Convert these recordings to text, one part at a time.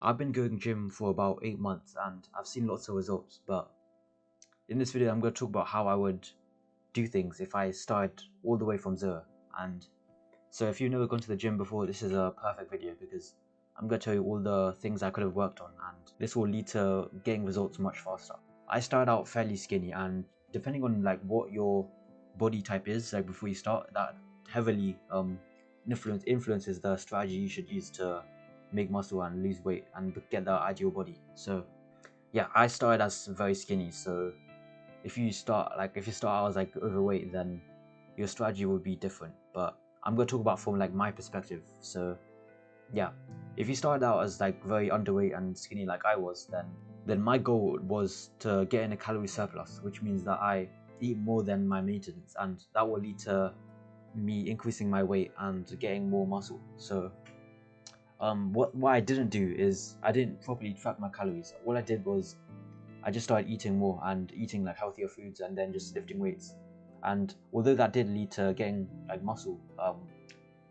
I've been going gym for about 8 months and I've seen lots of results, but in this video I'm going to talk about how I would do things if I started all the way from zero. And so if you've never gone to the gym before, this is a perfect video because I'm going to tell you all the things I could have worked on, and this will lead to getting results much faster. I started out fairly skinny, and depending on like what your body type is, like before you start, that heavily influences the strategy you should use to make muscle and lose weight and get the ideal body. So yeah, I started as very skinny. So if you start out as like overweight, then your strategy would be different. But I'm gonna talk about from like my perspective. So yeah, if you started out as like very underweight and skinny like I was, then my goal was to get in a calorie surplus, which means that I eat more than my maintenance, and that will lead to me increasing my weight and getting more muscle. So what I didn't do is I didn't properly track my calories. All I did was I just started eating more and eating like healthier foods and then just lifting weights. And although that did lead to getting like muscle,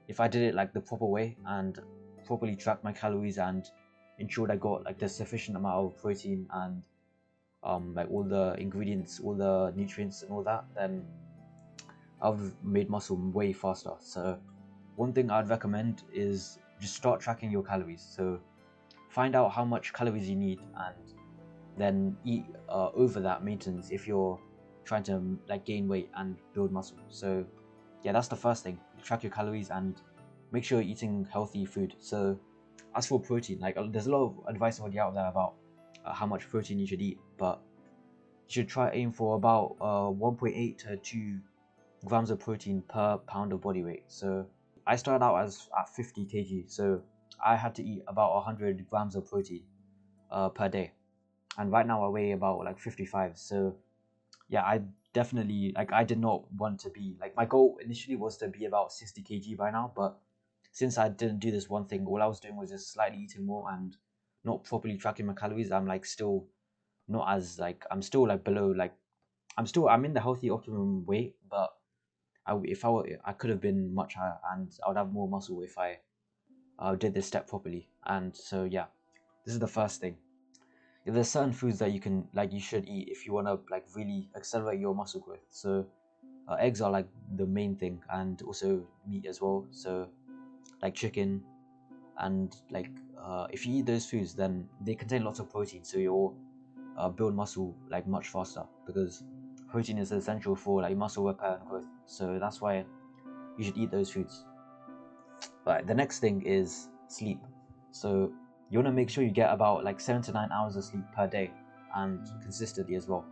if I did it like the proper way and properly tracked my calories and ensured I got like the sufficient amount of protein and like all the ingredients, all the nutrients and all that, then I've made muscle way faster. So one thing I'd recommend is just start tracking your calories. So find out how much calories you need and then eat over that maintenance if you're trying to like gain weight and build muscle. So yeah, that's the first thing. Track your calories and make sure you're eating healthy food. So as for protein, like there's a lot of advice already out there about how much protein you should eat, but you should try aim for about 1.8 to 2 grams of protein per pound of body weight. So I started out as at 50 kg, so I had to eat about 100 grams of protein per day, and right now I weigh about like 55. So yeah, I definitely like I did not want to be like, my goal initially was to be about 60 kg by now, but since I didn't do this one thing, all I was doing was just slightly eating more and not properly tracking my calories. I'm like still not as like I'm still like below, like I'm in the healthy optimum weight, but if I were, I could have been much higher and I would have more muscle if I did this step properly. And so yeah, this is the first thing. There's certain foods that you should eat if you want to like really accelerate your muscle growth. So eggs are like the main thing, and also meat as well. So like chicken, and like if you eat those foods, then they contain lots of protein, so you'll build muscle like much faster, because protein is essential for like muscle repair and growth. So that's why you should eat those foods. Right, the next thing is sleep. So you want to make sure you get about like 7 to 9 hours of sleep per day, and consistently as well.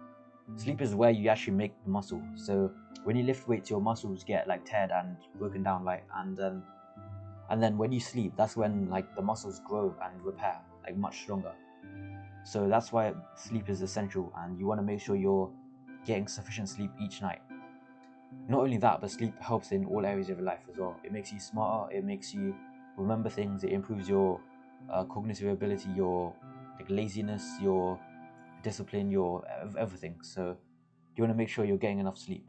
Sleep is where you actually make the muscle. So when you lift weights, your muscles get like teared and broken down, right? And then when you sleep, that's when like the muscles grow and repair like much stronger. So that's why sleep is essential, and you want to make sure you're getting sufficient sleep each night. Not only that, but sleep helps in all areas of your life as well. It makes you smarter, it makes you remember things, it improves your cognitive ability, your like laziness, your discipline, your everything. So you want to make sure you're getting enough sleep.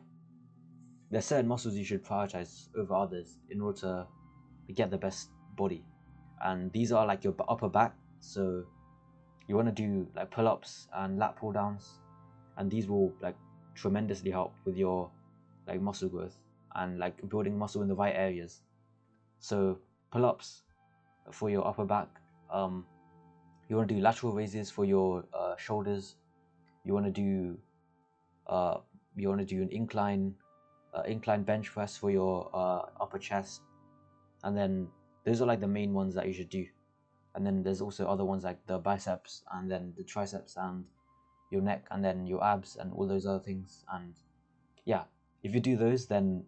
There's certain muscles you should prioritize over others in order to get the best body, and these are like your upper back. So you want to do like pull-ups and lat pull downs, and these will like tremendously help with your like muscle growth and like building muscle in the right areas. So pull-ups for your upper back. You want to do lateral raises for your shoulders. You want to do uh, an incline bench press for your upper chest, and then those are like the main ones that you should do. And then there's also other ones like the biceps, and then the triceps, and your neck, and then your abs, and all those other things. And yeah, if you do those, then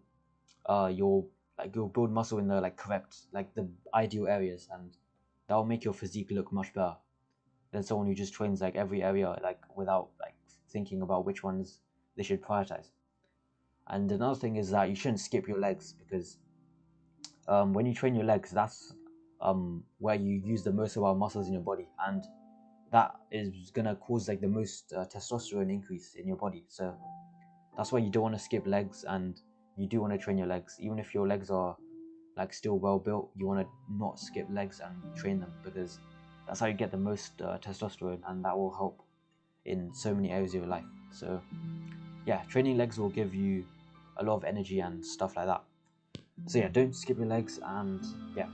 you'll build muscle in the like correct, like the ideal areas, and that'll make your physique look much better than someone who just trains like every area like without like thinking about which ones they should prioritize. And another thing is that you shouldn't skip your legs, because when you train your legs, that's where you use the most of our muscles in your body, and that is gonna cause like the most testosterone increase in your body. So that's why you don't want to skip legs, and you do want to train your legs. Even if your legs are like still well built, you want to not skip legs and train them, because That's how you get the most testosterone, and that will help in so many areas of your life. So yeah, training legs will give you a lot of energy and stuff like that. So yeah, don't skip your legs, and yeah,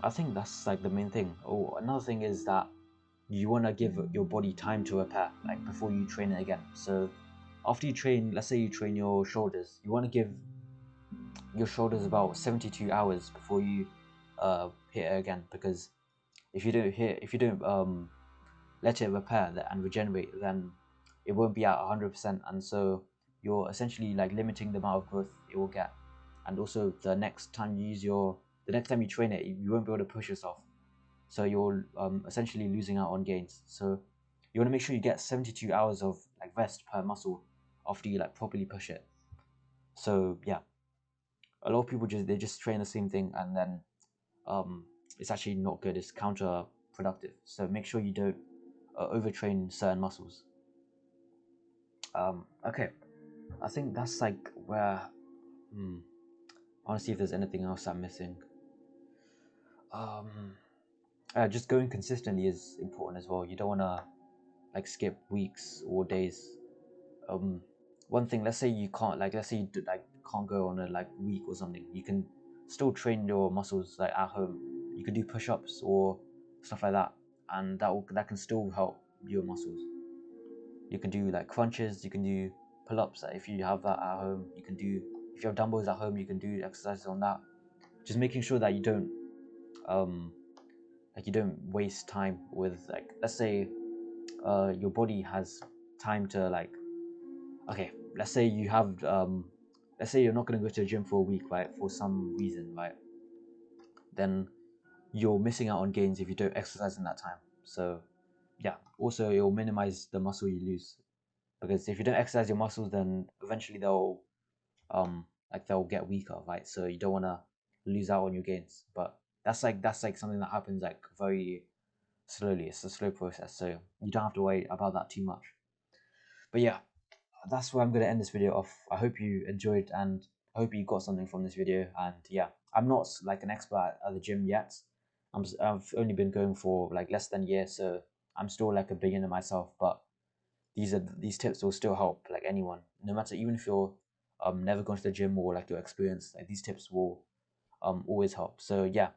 I think that's like the main thing. Oh, another thing is that you want to give your body time to repair, like before you train it again. So after you train, let's say you train your shoulders, you want to give your shoulders about 72 hours before you hit it again, because if you don't let it repair and regenerate, then it won't be at 100%, and so you're essentially like limiting the amount of growth it will get. And also the next time you train it, you won't be able to push yourself, so you're essentially losing out on gains. So you want to make sure you get 72 hours of like rest per muscle after you like properly push it. So yeah, a lot of people just train the same thing, and then it's actually not good. It's counterproductive. So make sure you don't overtrain certain muscles. Okay, I think that's like where. I want to see if there's anything else I'm missing. Just going consistently is important as well. You don't want to like skip weeks or days. One thing, let's say you can't, like, let's say you can't go on a like week or something. You can still train your muscles like at home. You can do push-ups or stuff like that, and that can still help your muscles. You can do like crunches. You can do pull-ups if you have that at home. You can do, if you have dumbbells at home, you can do exercises on that. Just making sure that you don't like you don't waste time with, like, let's say your body has time to like, okay, let's say you have let's say you're not going to go to the gym for a week, right, for some reason, right, then you're missing out on gains if you don't exercise in that time. So yeah, also it'll minimize the muscle you lose, because if you don't exercise your muscles, then eventually they'll get weaker, right? So you don't want to lose out on your gains. But that's like something that happens like very slowly. It's a slow process, so you don't have to worry about that too much. But yeah, that's where I'm going to end this video off. I hope you enjoyed, and I hope you got something from this video. And yeah, I'm not like an expert at the gym yet. I've only been going for like less than a year, so I'm still like a beginner myself. But these tips will still help like anyone, no matter, even if you're never gone to the gym or like you're experienced. Like these tips will always help. So yeah.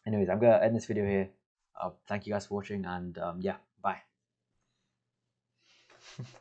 Anyways, I'm gonna end this video here. Thank you guys for watching, and yeah, bye.